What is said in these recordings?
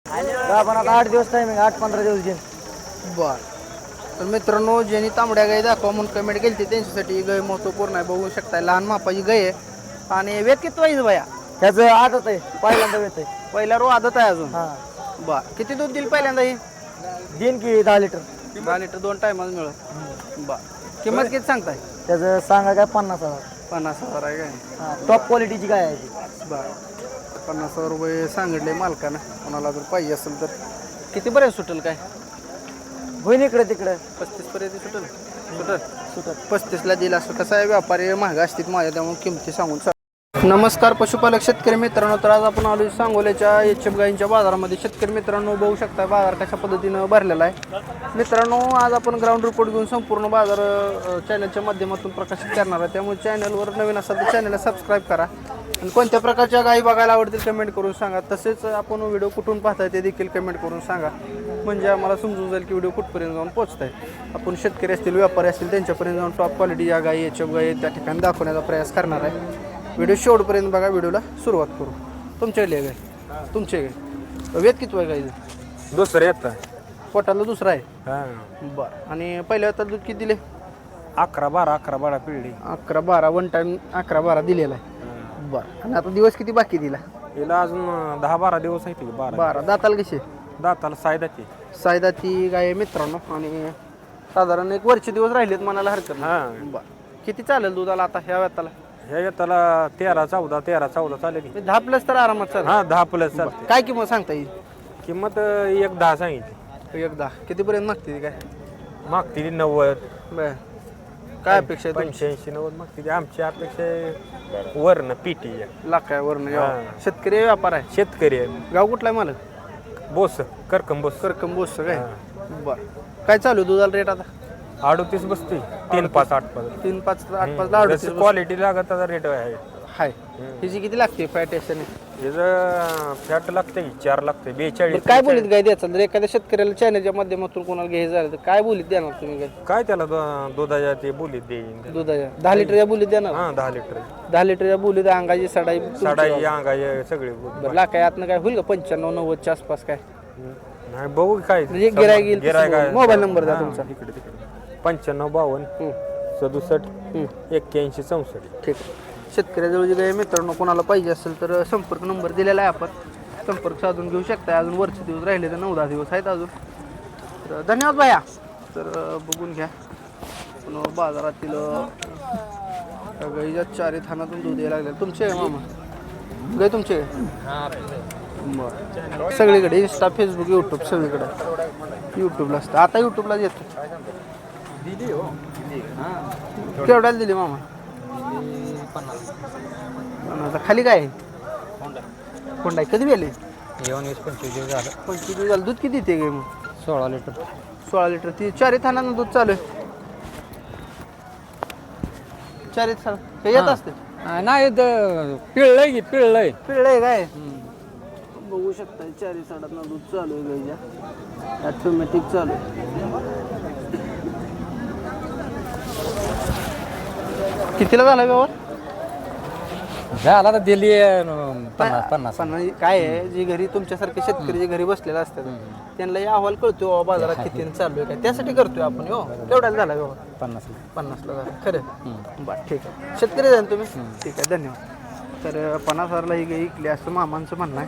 पण आता 8 दिवस टायमिंग 8-15 दिवस घेईन. बर. तर मित्रांनो, ज्यांनी तांबड्या गाई दाखवा म्हणून कमेंट केली त्यांच्यासाठी गाय महत्वपूर्ण आहे. बघू शकता लहान मापाची गाय आहे. आणि वेत किती वाईज बाया? त्याचं आदत आहे, पहिल्यांदा येत आहे. पहिला रो आदत आहे अजून. हा बर. किती दूध दिल पहिल्यांदा ही? दिन की 10 लिटर. 10 लिटर 2 टायमाला मिळत. बर. किंमत किती सांगताय? त्याचं सांगा काय 50,000. 50,000 आहे काय? हा टॉप क्वालिटीची काय आहे ती. बर. 50,000 रुपये सांगितले मालकानं. कोणाला जर पाहिजे असेल तर किती पर्यंत सुटेल काय? होईन इकडे तिकडे 35 पर्यंत सुटेल. सुटेल 35ला दिला असं. कसं आहे, व्यापारी महाग असतील माझ्या, त्यामुळे किमती सांगून. नमस्कार पशुपालक शेतकरी मित्रांनो. तर आज आपण आलो सांगोल्याच्या एच एफ गाईंच्या बाजारामध्ये. शेतकरी मित्रांनो बघू शकता बाजार कशा पद्धतीनं भरलेला आहे. मित्रांनो, आज आपण ग्राउंड रिपोर्ट घेऊन संपूर्ण बाजार चॅनलच्या माध्यमातून प्रकाशित करणार आहे. त्यामुळे चॅनलवर नवीन असाल तर चॅनलला सबस्क्राईब करा आणि कोणत्या प्रकारच्या गाई बघायला आवडतील कमेंट करून सांगा. तसेच आपण व्हिडिओ कुठून पाहताय ते देखील कमेंट करून सांगा, म्हणजे आम्हाला समजून जाईल की व्हिडिओ कुठपर्यंत जाऊन पोहोचताय. आपण शेतकरी असतील, व्यापारी असतील, त्यांच्यापर्यंत जाऊन टॉप क्वालिटी या गाई एच एफ गाई त्या ठिकाणी दाखवण्याचा प्रयास करणार आहे. व्हिडिओ शेवटपर्यंत बघा. व्हिडिओला सुरुवात करू. तुमच्याकडे गाय, तुमचे गाय वेत किती आहे गाईचं? दुसरं येतं. पोटाला दुसरा आहे. हां बरं. आणि पहिल्या वेळेला दूध किती दिले? 11-12 पिढी. 11-12 वन टाइम 11-12 दिलेला आहे. बरं. आणि आता दिवस किती बाकी दिला? हिला अजून 10-12 दिवस आहेत. 12. दाताला कसे? दाताला सायदाची. सायदाची गाय आहे मित्रांनो. आणि साधारण एक वरचे दिवस राहिलेत म्हणायला हरकत नाही. हां. बरं. किती चालेल दुधाला आता ह्या वेताला? ह्या येताला 13-14 चालेल. 10+ तर आरामात चालेल. हां 10+ चालते. काय किंमत सांगता येईल? किंमत 1-10 सांगितली. 1-10. कितीपर्यंत मागते ती काय? मागती ती 90. बरं. काय अपेक्षा आहे तुमची? 85-90 मागती ती. आमची अपेक्षा वरनं पीटी लाखावरनं हां. शेतकरी व्यापार आहे. शेतकरी आहे. गाव कुठला आहे मालक? बोस करकम बोस. करकम बोस काय? बरं. काय चालू आहे दुधाला रेट आता? 38 बसती. 3-5 8-5. 3-5 8-5 38 क्वालिटी लागत रेट आहे. हाय. हिची किती लागते फॅटेशन? याचं फॅट लागते 4 लागते 42. काय बोलीत गाय द्यायचं जर एखाद्या शेतकऱ्याला चॅनलच्या माध्यमातून कोणाला घ्यायचं झालं तर काय बोलीत देणार तुम्ही गाय? काय त्याला दुधाच्या ते बोलीत देईन. दुधाच्या 10 लिटरच्या बोलीत देणार? हां 10 लिटर. 10 लिटरच्या बोलीत अंगाची सडाई अंगाचे सगळे. लाखाय आतनं काय होईल का 95-90च्या आसपास काय? नाही बघू काय म्हणजे गिरायक. मोबाईल नंबर द्या तुमचा. इकडे तिकडे 95-52 67 81 64. ठीक आहे. शेतकऱ्याजवळ जे गाय मित्रांनो कोणाला पाहिजे असेल तर संपर्क नंबर दिलेला आहे. आपण संपर्क साधून घेऊ शकता. अजून वरचे दिवस राहिले तर 9-10 दिवस आहेत अजून. तर धन्यवाद बाया. तर बघून घ्या बाजारातील गाईच्या 4 थानातून दूध यायला लागले. तुमचे आहे मामा गाय? तुमचे बरं. सगळीकडे इंस्टा फेसबुक यूट्यूब सगळीकडे यूट्यूबला असतं. आता यूट्यूबलाच येतो. केवढ्याला दिली मामा? 50. खाली काय आहे? कोंडा कधी गेले? 20-25 झालं. 25 झालं. दूध किती येते गे मग? 16 लिटर. 16 लिटर. ती 4 थानानं दूध चालू आहे. 4 थान हे येत असते? नाही पिळलंय की पिळलंय. पिळलंय काय? बघू शकता 4 साडातनं दूध चालू आहे गाईच्या. ऑटोमॅटिक चालू आहे. कितीला झाला व्यवहार? झाला तर दिली 50. काय आहे, जी घरी तुमच्यासारखे शेतकरी जे घरी बसलेले असतात त्यांना या अहवाल कळतो बाजारात किती चालू आहे काय, त्यासाठी करतोय आपण. हो केवढ्याला झाला व्यवहार? 50ला झाला. खरं? बरं ठीक आहे. शेतकरी जाण तुम्ही? ठीक आहे धन्यवाद. तर 50,000ला ही गाय विकली असं मामांचं म्हणणं आहे.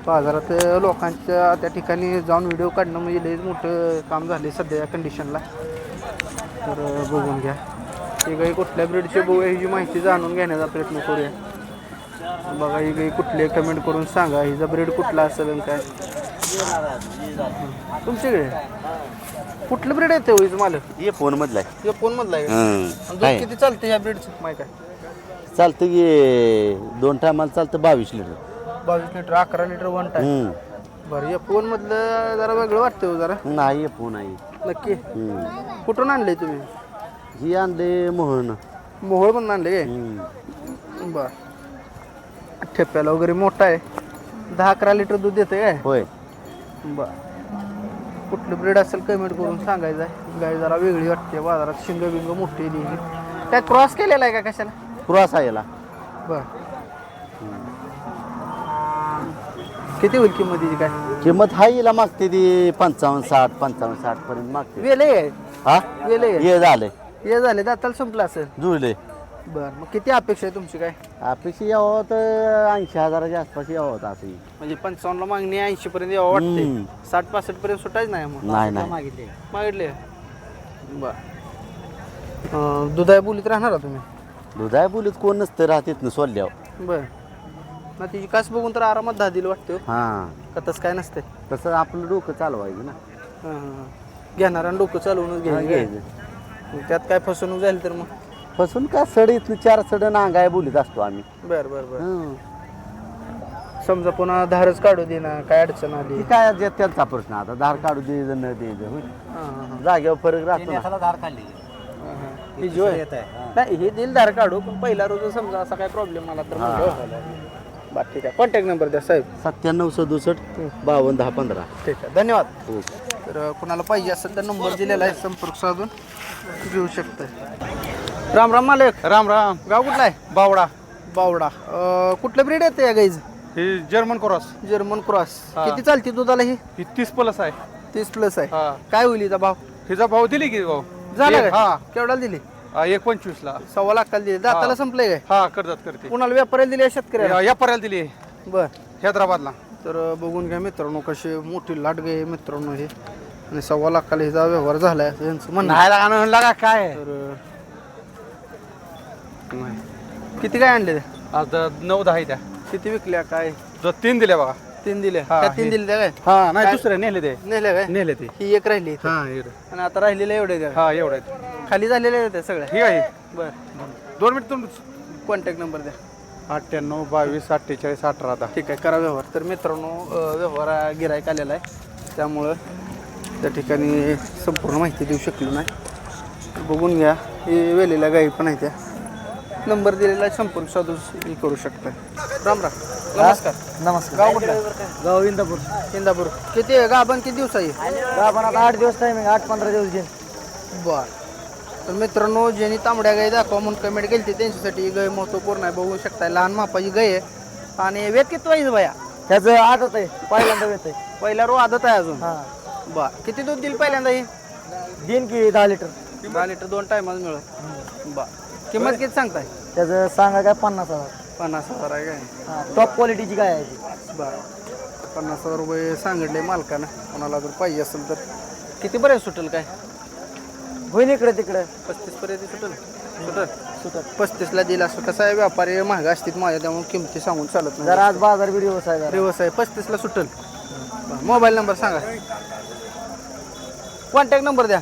बाजारात लोकांच्या त्या ठिकाणी जाऊन व्हिडिओ काढणं म्हणजे लईच मोठं काम झाले सध्या या कंडिशनला. तर बघून घ्या ही गाई कुठल्या ब्रीडची बघूया ह्याची माहिती जाणून घेण्याचा प्रयत्न करूया. बघा ही गाई कुठली कमेंट करून सांगा हिचा ब्रीड कुठला असेल आणि काय. तुमच्याकडे कुठलं ब्रीड येते होईच मालक? हे फोन मधला आहे. हे फोन मधला आहे. दूध किती चालते ह्या ब्रीडचं माहिती आहे? चालतं की 2 टायमाला चालतं 22 litre. 22 litre 11 litre one time. बरं या फोन मधलं जरा वेगळं वाटतं हो जरा. नाही हे फोन आहे. नक्की कुठून आणले तुम्ही? ही आणले मोहन. मोहोळ म्हणून आणले काय? बर. ठेप्याला वगैरे मोठा आहे. 10-11 लिटर दूध देते काय? होय. बर. कुठलं ब्रीड असेल कमेंट करून सांगायचं आहे. गाय जरा वेगळी वाटते बाजारात. शिंग बिंग मोठी लिहिली. काय क्रॉस केलेला आहे का कशाला? क्रॉस आहे याला. बर. किती होईल किंमतीची काय किंमत हाईला मागते ती 55-60 पर्यंत मागते. वेले आहे हा वेले आहे. ये झाले हे झाले दाताला संपलं असेल. जुळले. बरं मग किती अपेक्षा आहे तुमची काय अपेक्षा यावं तर 80,000च्या आसपास यावं असं. म्हणजे 55ला मागणी 80 पर्यंत यावं वाटते. हम्म. 60-65 पर्यंत सुटायच नाही मग नाही नाही मागितले बर दुधाय बोलीत राहणार तुम्ही दुधाय बोलीत कोण नसतं राहतेत ना सोडल्यावर. बर ना तिची कास बघून तर आरामात 10 दिलं वाटतं हां का तसं काय नसते तसं आपलं डोकं चालवायचं ना. घेणारा डोकं चालवूनच घ्यायचं घ्यायचं. मग त्यात काय फसवणूक झाली तर मग फसून का सड इथनं 4 सड नांगाय बोलीत असतो आम्ही. बर बर बर हं. समजा पुन्हा धारच काढू दे ना काय अडचण आली ती काय त्यांचा प्रश्न आता धार काढू द्यायचं न द्यायचं होय. जागेवर फरक राहतो ना. ही जी होय. नाही हे देईल धार काढू पण पहिला रोज समजा असा काय प्रॉब्लेम आला तर म्हणलं बरं ठीक आहे कॉन्टॅक्ट नंबर द्या साहेब 9767 521015. ठीक आहे धन्यवाद हो. तर कुणाला पाहिजे असेल तर नंबर दिलेला आहे संपर्क साधून घेऊ शकतं. राम राम मालक राम राम. गाव कुठला आहे बावडा. बावडा कुठलं ब्रीड येते या गाईज ही जर्मन क्रॉस. जर्मन क्रॉस हा. किती चालते दुधाला ही ही 30+ आहे. 30+ आहे हा. काय होईल हिचा भाव हिचा भाव दिली की भाऊ झाला हा काय केवढ्याला दिली 1.25 ला. 1.25 लाखाला दिली दाताला संपलंय काय हा करतात करते. कुणाला व्यापाऱ्याला दिली शेतकऱ्याला या पर्याला दिली बर हैदराबादला. तर बघून घ्या मित्रांनो कशी मोठी लाट गे मित्रांनो हे आणि 1.25 लाखाला हिचा व्यवहार झालाय असं यांचं म्हणणं आहे. नाही लागणार लागा काय तर किती काय आणले आता 9-10 द्या. किती विकल्या काय 3 दिल्या बघा. 3 दिल्या हा, त्या 3 दिल्या काय हा नाही काय? दुसरे नेले ते नेल्या काय नेले ते. ही एक राहिली इथं. हा एवढं. आणि आता राहिलेल्या एवढे काय हा एवढं आहे. खाली झालेल्या आहेत त्या सगळ्या ठीक आहे. बर 2 मिनिट तुम कॉन्टॅक्ट नंबर द्या 98 22 48 18 10. ठीक आहे करा व्यवहार तर मित्रांनो व्यवहार गिरायक आलेला आहे त्यामुळं त्या ठिकाणी संपूर्ण माहिती देऊ शकलो नाही बघून घ्या हे वेलेल्या गाई पण आहे त्या नंबर दिलेला आहे संपर्क साधून हे करू शकता. राम राम नमस्कार नमस्कार. गाव कुठलं गाव इंदापूर. इंदापूर किती आहे गाभण किती दिवस आहे गाभण आता 8 दिवस टायमिंग 8-15 दिवस घेईन. बर तर मित्रांनो ज्यांनी तांबड्या गाई दाखवा म्हणून कमेंट केली त्यांच्यासाठी गाय महत्वपूर्ण आहे बघू शकता लहान मापाची गाय आहे आणि वेत किती वाईज बाया त्याचं आदत आहे पहिल्यांदा येत आहे. पहिला रो आदत आहे अजून हा बर किती दूध दिल पहिल्यांदा ही दिन की 10 लिटर. 10 लिटर 2 टायमाला मिळत बर किंमत किती सांगताय त्याचं सांगा काय 50,000. 50,000 आहे काय हा टॉप क्वालिटीची काय आहे ती. बरं 50,000 रुपये सांगितले मालकानं कोणाला जर पाहिजे असेल तर किती बरं सुटेल काय होईन इकडे तिकडे 35 पर्यंत सुटेल 35ला दिला असं कसं आहे व्यापारी महाग असतील माझ्या त्यामुळे किमती सांगून चालत नाही जरा आज बाजार बी दिवस आहे जरा. दिवस आहे 35ला सुटेल मोबाईल नंबर सांगा कॉन्टॅक्ट नंबर द्या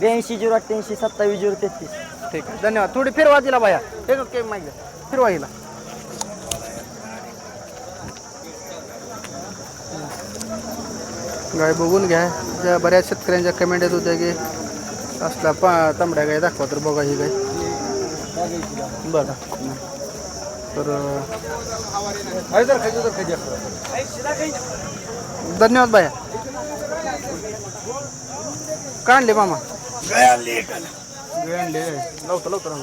82 088 27 033. ठीक आहे धन्यवाद थोडी फिरवा दिला बाया एक ओके माहिती द्या फिरवा हिला गाय बघून घ्या ज्या बऱ्याच शेतकऱ्यांच्या कमेंट येत होत्या की असला तांबड्या गाय दाखवा तर बघा ही गाय बघा तर धन्यवाद बाया काय आणले मामा लवकर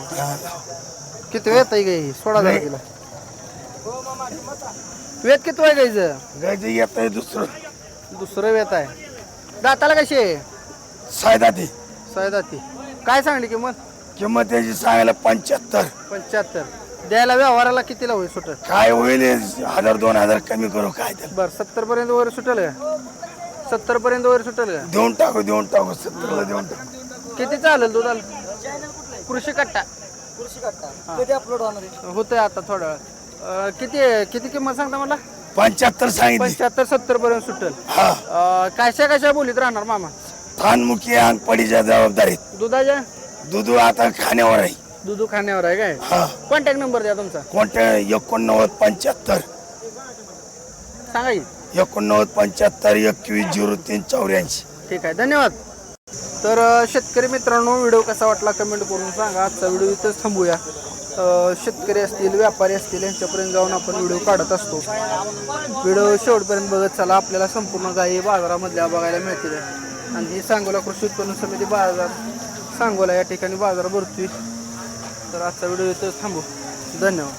किती वेत आहे गाई सोडा जरा तिला वेत किती आहे गाईचं येत आहे दुसरं वेत आहे दाताला कशी आहे सायदाती सायदाती काय सांगली किंमत किंमत त्याची सांगायला 75 द्यायला व्यवहाराला कितीला होईल सुटेल काय होईल 1000-2000 कमी करू काय तर बरं 70 पर्यंत वर सुटेल का 70 पर्यंत वर सुटेल का देऊन टाकू 70ला देऊन टाकू किती चालेल दुधाला कृषी कट्टा कधी अपलोड होणार आहे? होतंय आता थोडा वेळ किती किती किंमत सांगता मला 75 सांगितली 75-70 पर्यंत सुटेल हा कशा बोलीत राहणार मामा थानमुखी अंग पडीच्या जबाबदारीत दुधाच्या दूध आता खाण्यावर आहे दुधू खाण्यावर आहे काय हा कॉन्टॅक्ट नंबर द्या तुमचा कोणत्या 89-75 सांगा की 89-75 21-03-84. ठीक आहे धन्यवाद तर शेतकरी मित्रांनो व्हिडिओ कसा वाटला कमेंट करून सांगा आजचा व्हिडिओ इथंच थांबूया शेतकरी असतील व्यापारी असतील यांच्यापर्यंत जाऊन आपण व्हिडिओ काढत असतो व्हिडिओ शेवटपर्यंत बघत चला आपल्याला संपूर्ण गायी बाजारामधल्या बघायला मिळतील आणि ही सांगोला कृषी उत्पन्न समिती बाजार सांगोला या ठिकाणी बाजार भरतोय तर आजचा व्हिडिओ इथंच थांबू धन्यवाद